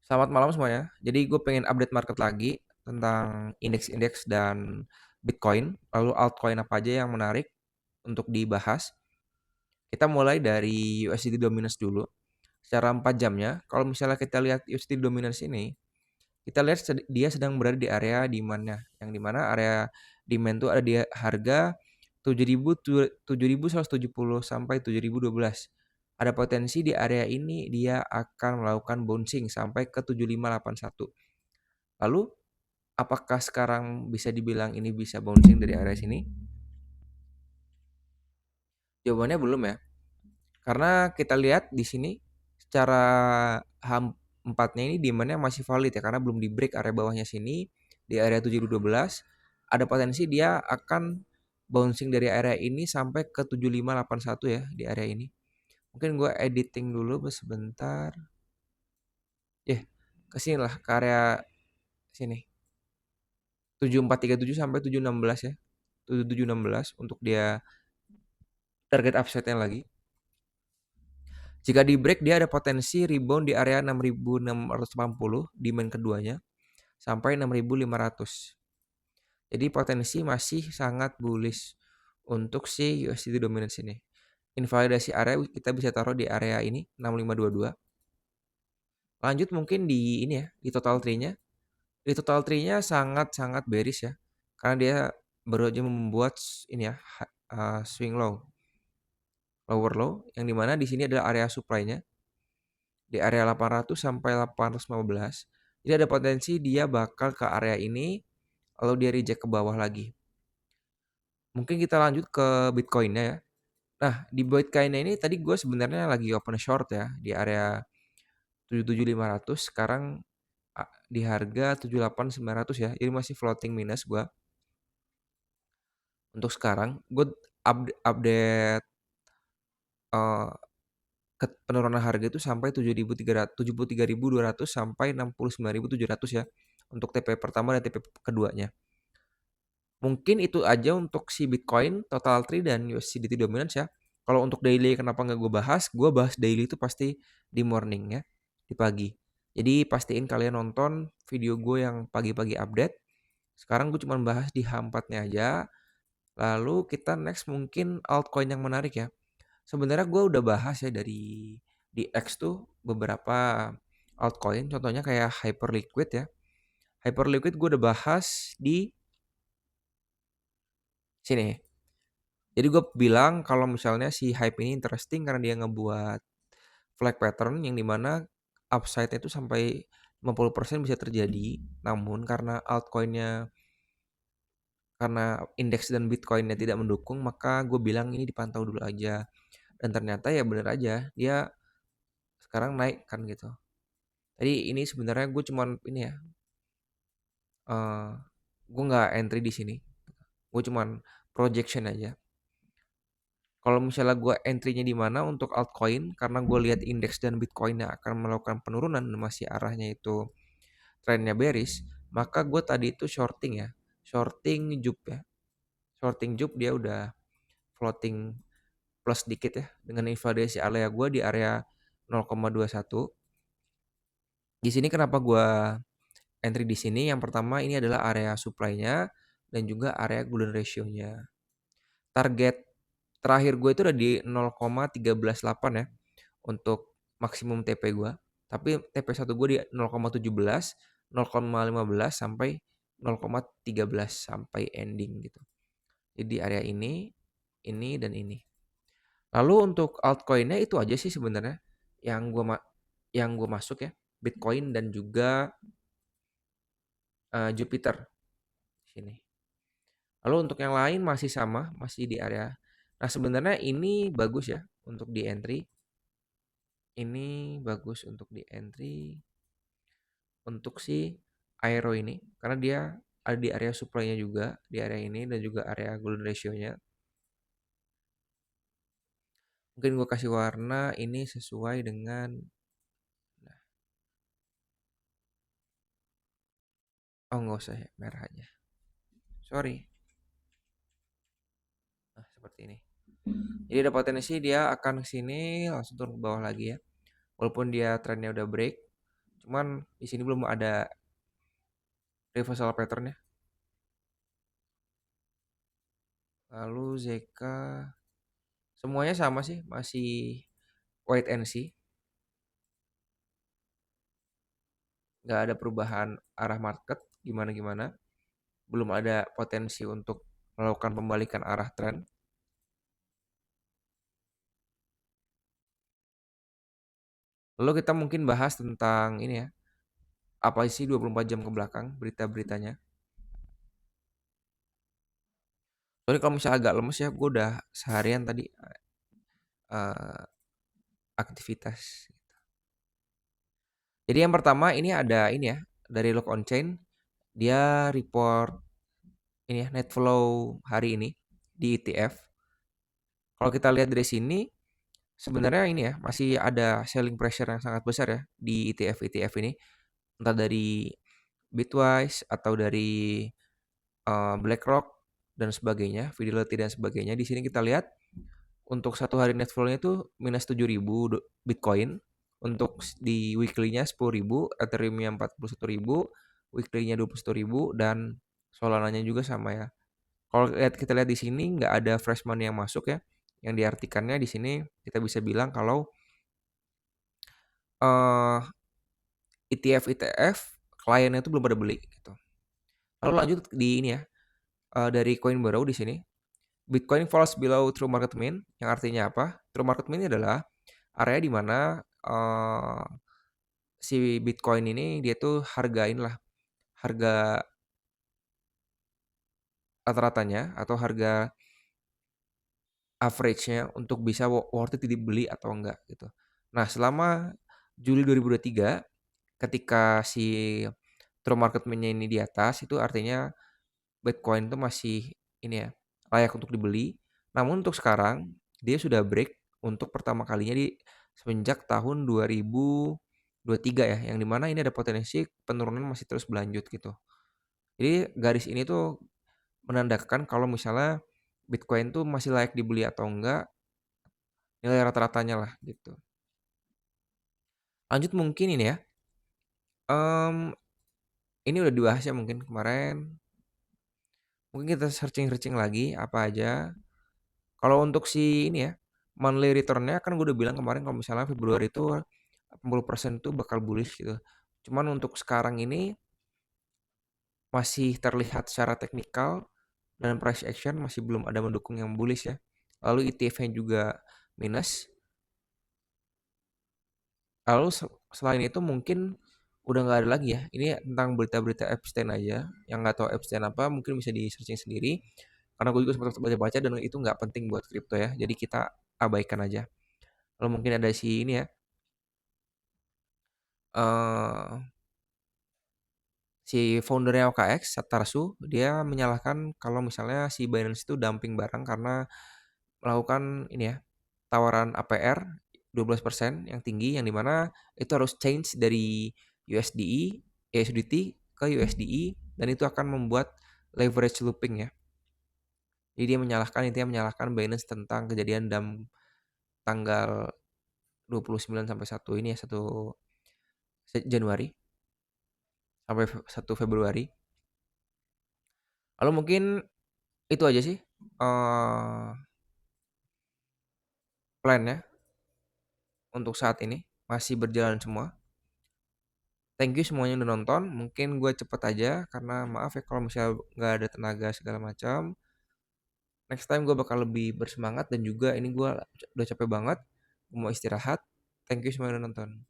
Selamat malam semuanya. Jadi gue pengen update market lagi tentang indeks-indeks dan Bitcoin, lalu altcoin apa aja yang menarik untuk dibahas. Kita mulai dari USDT Dominance dulu. Secara 4 jamnya, kalau misalnya kita lihat USDT Dominance ini, kita lihat dia sedang berada di area demand-nya. Yang dimana area demand itu ada di harga 7.170 sampai 7.012. Ada potensi di area ini dia akan melakukan bouncing sampai ke 7581. Lalu, apakah sekarang bisa dibilang ini bisa bouncing dari area sini? Jawabannya belum ya. Karena kita lihat di sini secara H4-nya ini demand-nya masih valid ya karena belum di break area bawahnya sini di area 7.012. Ada potensi dia akan bouncing dari area ini sampai ke 7581 ya di area ini. Mungkin gue editing dulu sebentar. Ke sini lah ke area sini. 7437 sampai 716 ya. 7716 untuk dia target upside-nya lagi. Jika di break dia ada potensi rebound di area 6680 di main keduanya sampai 6500. Jadi potensi masih sangat bullish untuk si USDT dominance ini. Invalidasi area kita bisa taruh di area ini 6522. Lanjut mungkin di ini ya, di total tree-nya. Di total tree-nya sangat-sangat bearish ya. Karena dia baru aja membuat ini ya swing low, lower low yang dimana di sini adalah area supply-nya di area 800 sampai 815. Jadi ada potensi dia bakal ke area ini lalu dia reject ke bawah lagi. Mungkin kita lanjut ke Bitcoin-nya ya. Nah, di Bitcoin-nya ini tadi gue sebenarnya lagi open short ya di area 77.500, sekarang di harga 78.900 ya. Ini masih floating minus gue. Untuk sekarang gue update uh, penurunan harga itu sampai 73.200 sampai 69.700 ya untuk TP pertama dan TP keduanya. Mungkin itu aja untuk si Bitcoin, Total Tree dan USDT Dominance ya. Kalau untuk daily kenapa nggak gue bahas? Gue bahas daily itu pasti di morning ya, di pagi. Jadi pastiin kalian nonton video gue yang pagi-pagi update. Sekarang gue cuma bahas di H4-nya aja. Lalu kita next mungkin altcoin yang menarik ya. Sebenarnya gue udah bahas ya di X tuh beberapa altcoin. Contohnya kayak Hyperliquid ya. Hyperliquid gue udah bahas di sini. Jadi gue bilang kalau misalnya si hype ini interesting karena dia ngebuat flag pattern yang dimana upside-nya itu sampai 50% bisa terjadi. Namun karena indeks dan Bitcoin-nya tidak mendukung, maka gue bilang ini dipantau dulu aja. Dan ternyata ya bener aja, dia sekarang naik kan gitu. Tadi ini sebenarnya gue cuman ini ya, uh, gue nggak entry di sini. Gue cuman projection aja. Kalau misalnya gue entry-nya di mana untuk altcoin, karena gue lihat indeks dan Bitcoin-nya akan melakukan penurunan dan masih arahnya itu trennya bearish, maka gue tadi itu shorting ya, shorting jup ya, shorting jup dia udah floating plus dikit ya dengan invalidasi area gue di area 0,21. Di sini kenapa gue entry di sini? Yang pertama ini adalah area supply-nya dan juga area golden ratio-nya. Target terakhir gue itu udah di 0,138 ya untuk maksimum TP gue. Tapi TP1 gue di 0,17, 0,15 sampai 0,13 sampai ending gitu. Jadi area ini dan ini. Lalu untuk altcoinnya itu aja sih sebenarnya yang gue masuk ya, Bitcoin dan juga Jupiter sini. Lalu untuk yang lain masih sama, masih di area. Nah, sebenarnya ini bagus ya untuk di entry. Ini bagus untuk di entry untuk si Aero ini karena dia ada di area supply-nya juga di area ini dan juga area golden ratio-nya. Mungkin gue kasih warna ini sesuai dengan nah, oh nggak usah ya, merah aja. Sorry. Nah, seperti ini. Jadi ada potensi dia akan ke sini langsung turun ke bawah lagi ya. Walaupun dia trennya udah break, Cuman di sini belum ada reversal pattern ya. Lalu ZK semuanya sama sih, masih wait and see. Nggak ada perubahan arah market gimana-gimana. Belum ada potensi untuk melakukan pembalikan arah tren. Lalu kita mungkin bahas tentang ini ya, apa sih 24 jam ke belakang berita-beritanya. Soalnya kalau misalnya agak lemes ya, gue udah seharian tadi eh, aktivitas. Jadi yang pertama ini ada ini ya, dari Lock on Chain, dia report ini ya, net flow hari ini di ETF. Kalau kita lihat dari sini, sebenarnya ini ya, masih ada selling pressure yang sangat besar ya di ETF-ETF ini. Entah dari Bitwise atau dari BlackRock dan sebagainya, Fidelity dan sebagainya. Di sini kita lihat untuk satu hari net flow-nya itu minus 7.000 Bitcoin. Untuk di weekly-nya 10.000, Ethereum-nya 41.000, weekly-nya 21.000, dan Solana-nya juga sama ya. Kalau kita lihat di sini nggak ada fresh money yang masuk ya. Yang diartikannya di sini kita bisa bilang kalau ETF-ETF kliennya itu belum pada beli gitu. Lalu lanjut di ini ya, dari Coinbaro di sini. Bitcoin falls below true market mean, yang artinya apa? True market mean adalah area di mana si Bitcoin ini dia tuh hargain lah, harga rata-ratanya atau harga average-nya untuk bisa worth it dibeli atau enggak gitu. Nah, selama Juli 2023 ketika si true market mean-nya ini di atas, itu artinya Bitcoin itu masih ini ya, layak untuk dibeli. Namun untuk sekarang dia sudah break untuk pertama kalinya di semenjak tahun 2023 ya, yang dimana ini ada potensi penurunan masih terus berlanjut gitu. Jadi garis ini tuh menandakan kalau misalnya Bitcoin tuh masih layak dibeli atau enggak, nilai rata-ratanya lah gitu. Lanjut mungkin ini ya, em, ini udah dibahas ya mungkin kemarin. Mungkin kita searching-searching lagi apa aja. Kalau untuk si ini ya, monthly return-nya kan gue udah bilang kemarin kalau misalnya Februari itu 80% tuh bakal bullish gitu. Cuman untuk sekarang ini masih terlihat secara teknikal dan price action masih belum ada mendukung yang bullish ya. Lalu ETF-nya juga minus. Lalu selain itu mungkin udah nggak ada lagi ya. Ini tentang berita-berita Epstein aja. Yang nggak tahu Epstein apa mungkin bisa di searching sendiri. Karena gue juga sempat baca-baca dan itu nggak penting buat kripto ya. Jadi kita abaikan aja. Lalu mungkin ada si ini ya. eh si foundernya OKX, Satarsu, dia menyalahkan kalau misalnya si Binance itu dumping barang karena melakukan ini ya, tawaran APR 12% yang tinggi, yang dimana itu harus change dari USDT ke USDE, dan itu akan membuat leverage looping ya. Jadi dia menyalahkan Binance tentang kejadian tanggal 29 sampai 1 ini ya, 1 Januari sampai 1 Februari. Lalu mungkin itu aja sih plan-nya untuk saat ini. Masih berjalan semua. Thank you semuanya udah nonton. Mungkin gue cepet aja karena maaf ya kalau misalnya nggak ada tenaga segala macam. Next time gue bakal lebih bersemangat dan juga ini gue udah capek banget. Gue mau istirahat. Thank you semuanya udah nonton.